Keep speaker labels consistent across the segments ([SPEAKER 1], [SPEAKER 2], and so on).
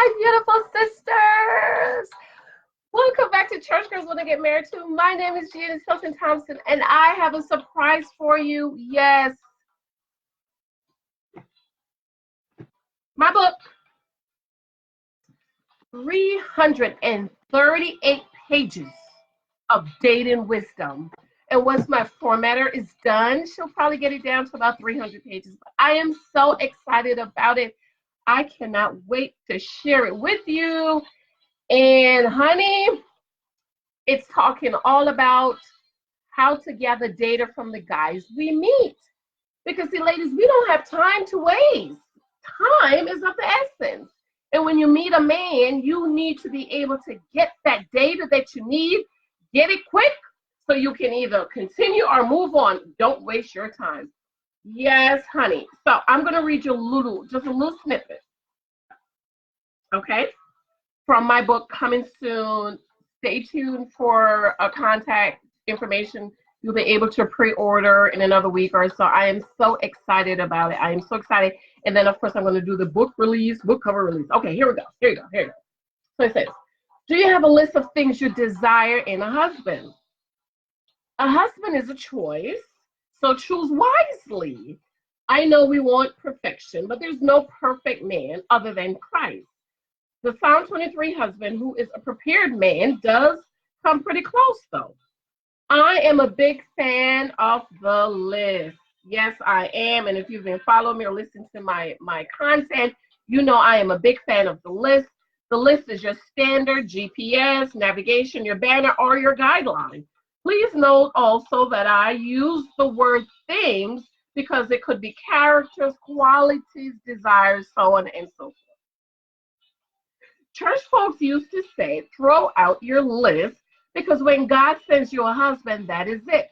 [SPEAKER 1] my beautiful sisters. Welcome back to Church Girls Wanna Get Married To. My name is Janice Hylton Thompson, and I have a surprise for you. Yes, my book, 338 pages of dating wisdom. And once my formatter is done, she'll probably get it down to about 300 pages. But I am so excited about it. I cannot wait to share it with you. And honey, it's talking all about how to gather data from the guys we meet. Because see, ladies, we don't have time to waste. Time is of the essence. And when you meet a man, you need to be able to get that data that you need, get it quick, so you can either continue or move on. Don't waste your time. Yes, honey. So I'm going to read you just a little snippet. Okay? From my book coming soon. Stay tuned for contact information. You'll be able to pre-order in another week or so. I am so excited about it. I am so excited. And then, of course, I'm going to do the book cover release. Okay, here we go. Here you go. So it says, do you have a list of things you desire in a husband? A husband is a choice, so choose wisely. I know we want perfection, but there's no perfect man other than Christ. The Psalm 23 husband, who is a prepared man, does come pretty close, though. I am a big fan of the list. Yes, I am. And if you've been following me or listening to my content, you know I am a big fan of the list. The list is your standard GPS, navigation, your banner, or your guideline. Please note also that I use the word things because it could be characters, qualities, desires, so on and so forth. Church folks used to say, throw out your list, because when God sends you a husband, that is it.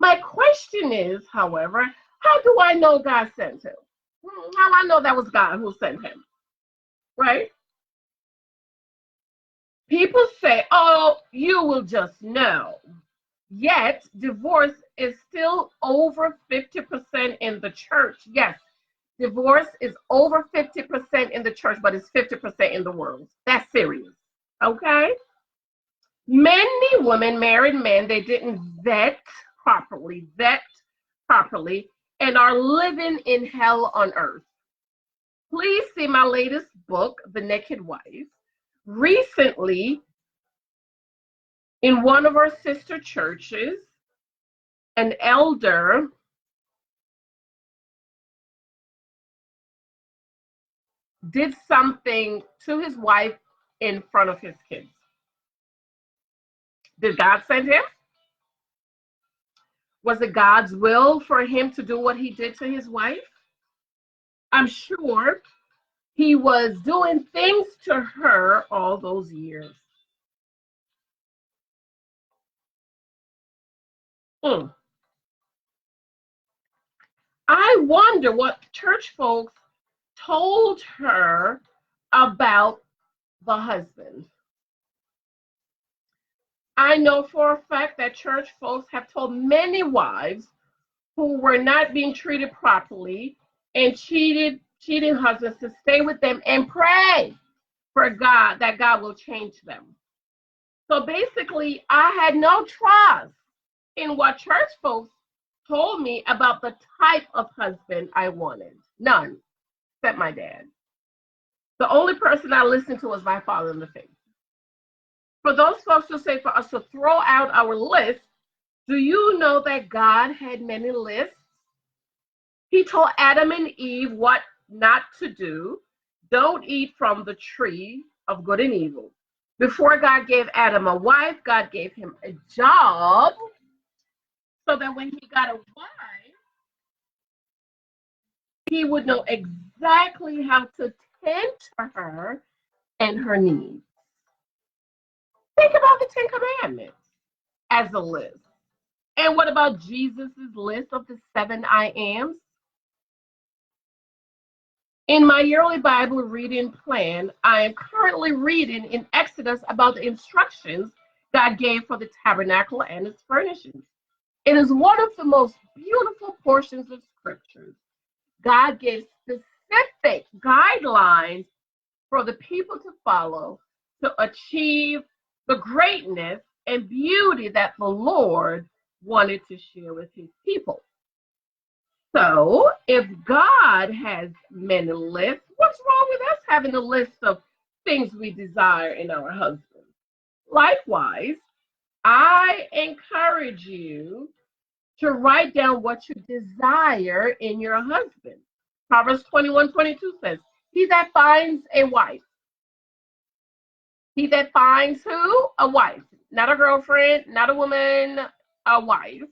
[SPEAKER 1] My question is, however, how do I know God sent him? How I know that was God who sent him, right? People say, oh, you will just know. Yet, divorce is still over 50% in the church. Yes, divorce is over 50% in the church, but it's 50% in the world. That's serious, okay? Many women married men they didn't vet properly, and are living in hell on earth. Please see my latest book, The Naked Wife. Recently, in one of our sister churches, an elder did something to his wife in front of his kids. Did God send him? Was it God's will for him to do what he did to his wife? I'm sure he was doing things to her all those years. I wonder what church folks told her about the husband. I know for a fact that church folks have told many wives who were not being treated properly and cheating husbands to stay with them and pray for God, that God will change them. So basically, I had no trust in what church folks told me about the type of husband I wanted. None, except my dad. The only person I listened to was my father in the faith. For those folks who say for us to throw out our list, do you know that God had many lists? He told Adam and Eve what not to do. Don't eat from the tree of good and evil. Before God gave Adam a wife, God gave him a job so that when he got a wife, he would know exactly how to tend to her and her needs. Think about the 10 Commandments as a list. And what about Jesus' list of the 7 I ams? In my yearly Bible reading plan, I am currently reading in Exodus about the instructions God gave for the tabernacle and its furnishings. It is one of the most beautiful portions of scriptures. God gave specific guidelines for the people to follow to achieve the greatness and beauty that the Lord wanted to share with his people. So if God has many lists, what's wrong with us having a list of things we desire in our husband? Likewise, I encourage you to write down what you desire in your husband. Proverbs 21:22 says, he that finds a wife. He that finds who? A wife. Not a girlfriend, not a woman, a wife.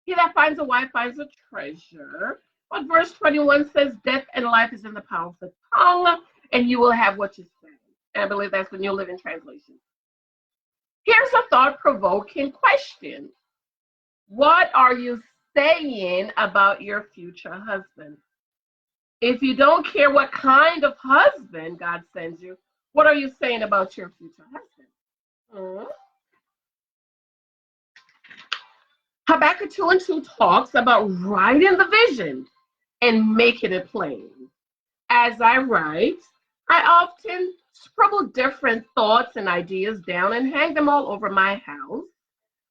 [SPEAKER 1] He that finds a wife finds a treasure. But verse 21 says, death and life is in the power of the tongue, and you will have what you say. And I believe that's the New Living Translation. Here's a thought-provoking question. What are you saying about your future husband? If you don't care what kind of husband God sends you, what are you saying about your future husband? Habakkuk 2:2 talks about writing the vision and making it plain. As I write, I often scribble different thoughts and ideas down and hang them all over my house.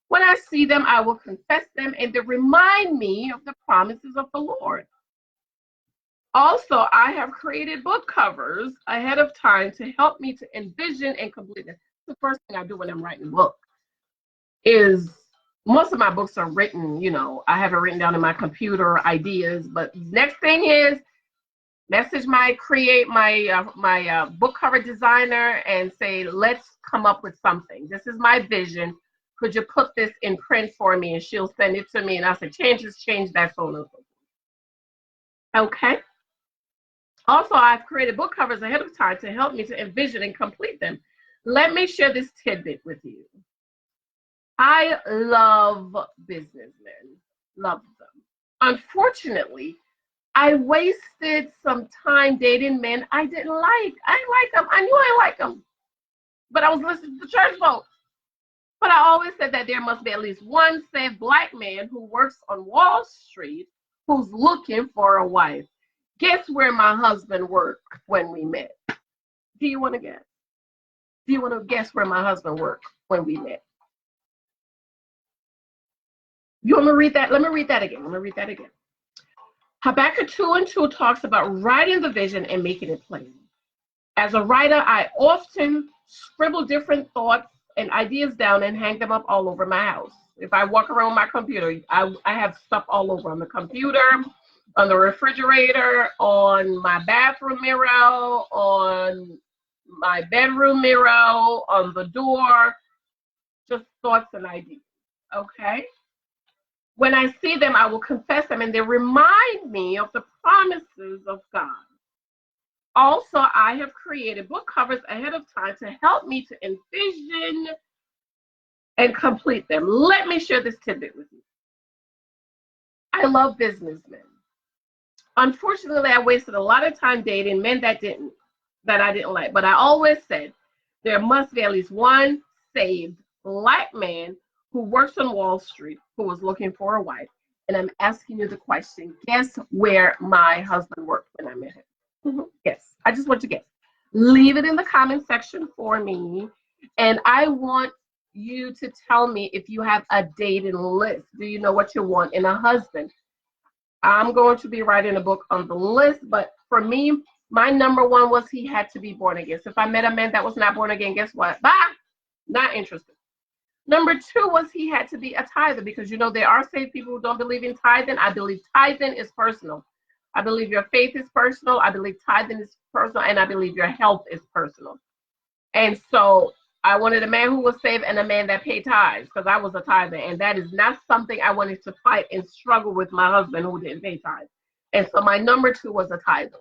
[SPEAKER 1] When I see them, I will confess them, and they remind me of the promises of the Lord. Also, I have created book covers ahead of time to help me to envision and complete it. The first thing I do when I'm writing a book is, most of my books are written, I have it written down in my computer, ideas, but next thing is message my book cover designer and say, let's come up with something. This is my vision. Could you put this in print for me? And she'll send it to me, and I say, change that, so on and so forth. Okay. Also, I've created book covers ahead of time to help me to envision and complete them. Let me share this tidbit with you. I love businessmen, love them. Unfortunately, I wasted some time dating men I didn't like. I didn't like them. I knew I liked them, but I was listening to church folks. But I always said that there must be at least one saved black man who works on Wall Street who's looking for a wife. Guess where my husband worked when we met? Do you want to guess? Do you want to guess where my husband worked when we met? You want me to read that? Let me read that again. Habakkuk 2:2 talks about writing the vision and making it plain. As a writer, I often scribble different thoughts and ideas down and hang them up all over my house. If I walk around my computer, I have stuff all over on the computer, on the refrigerator, on my bathroom mirror, on my bedroom mirror, on the door, just thoughts and ideas, okay? When I see them, I will confess them, and they remind me of the promises of God. Also, I have created book covers ahead of time to help me to envision and complete them. Let me share this tidbit with you. I love businessmen. Unfortunately, I wasted a lot of time dating men that I didn't like. But I always said there must be at least one saved black man who works on Wall Street who was looking for a wife. And I'm asking you the question, guess where my husband worked when I met him? Yes, I just want to guess. Leave it in the comment section for me. And I want you to tell me if you have a dating list. Do you know what you want in a husband? I'm going to be writing a book on the list, but for me, my number one was he had to be born again. So if I met a man that was not born again, guess what? Bye, not interested. Number two was he had to be a tither, because there are saved people who don't believe in tithing. I believe tithing is personal. I believe your faith is personal. I believe tithing is personal, and I believe your health is personal. And so I wanted a man who was saved and a man that paid tithes, because I was a tither, and that is not something I wanted to fight and struggle with my husband who didn't pay tithes. And so my number two was a tither.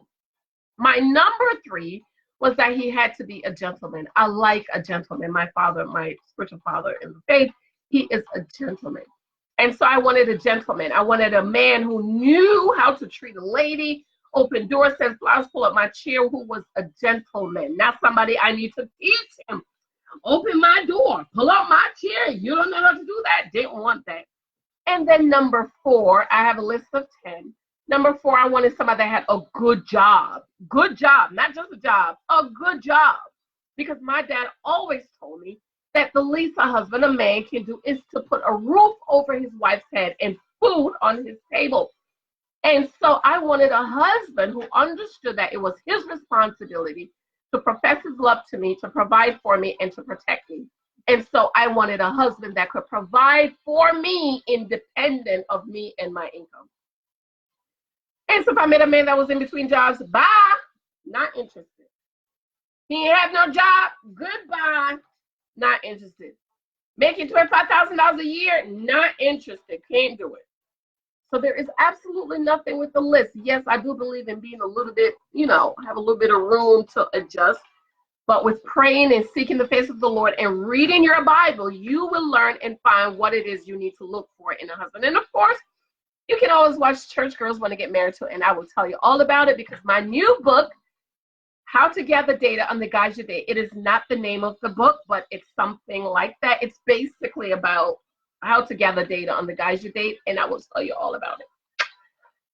[SPEAKER 1] My number three was that he had to be a gentleman. I like a gentleman. My father, my spiritual father in the faith, he is a gentleman. And so I wanted a gentleman. I wanted a man who knew how to treat a lady, open doors, send flowers, pull up my chair, who was a gentleman, not somebody I need to teach him. Open my door, pull up my chair. You don't know how to do that. Didn't want that. And then number four, I have a list of 10. Number 4, I wanted somebody that had a good job. Good job, not just a job, a good job. Because my dad always told me that the least a husband, a man can do is to put a roof over his wife's head and food on his table. And so I wanted a husband who understood that it was his responsibility to profess his love to me, to provide for me, and to protect me. And so I wanted a husband that could provide for me independent of me and my income. And so if I met a man that was in between jobs, bye, not interested. He ain't have no job, goodbye, not interested. Making $25,000 a year, not interested, can't do it. So there is absolutely nothing with the list. Yes, I do believe in being a little bit, have a little bit of room to adjust. But with praying and seeking the face of the Lord and reading your Bible, you will learn and find what it is you need to look for in a husband. And of course, you can always watch Church Girls Want to Get Married To, and I will tell you all about it because my new book, How to Gather Data on the Guys You Date, it is not the name of the book, but it's something like that. It's basically about how to gather data on the guys you date, and I will tell you all about it.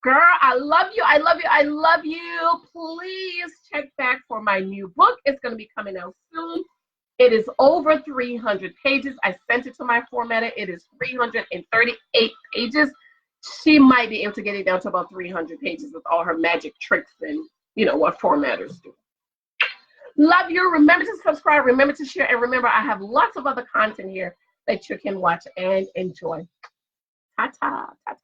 [SPEAKER 1] Girl, I love you. I love you. I love you. Please check back for my new book. It's going to be coming out soon. It is over 300 pages. I sent it to my formatter. It is 338 pages. She might be able to get it down to about 300 pages with all her magic tricks and, what formatters do. Love you. Remember to subscribe. Remember to share. And remember, I have lots of other content here that you can watch and enjoy. Ta-ta. Ta-ta.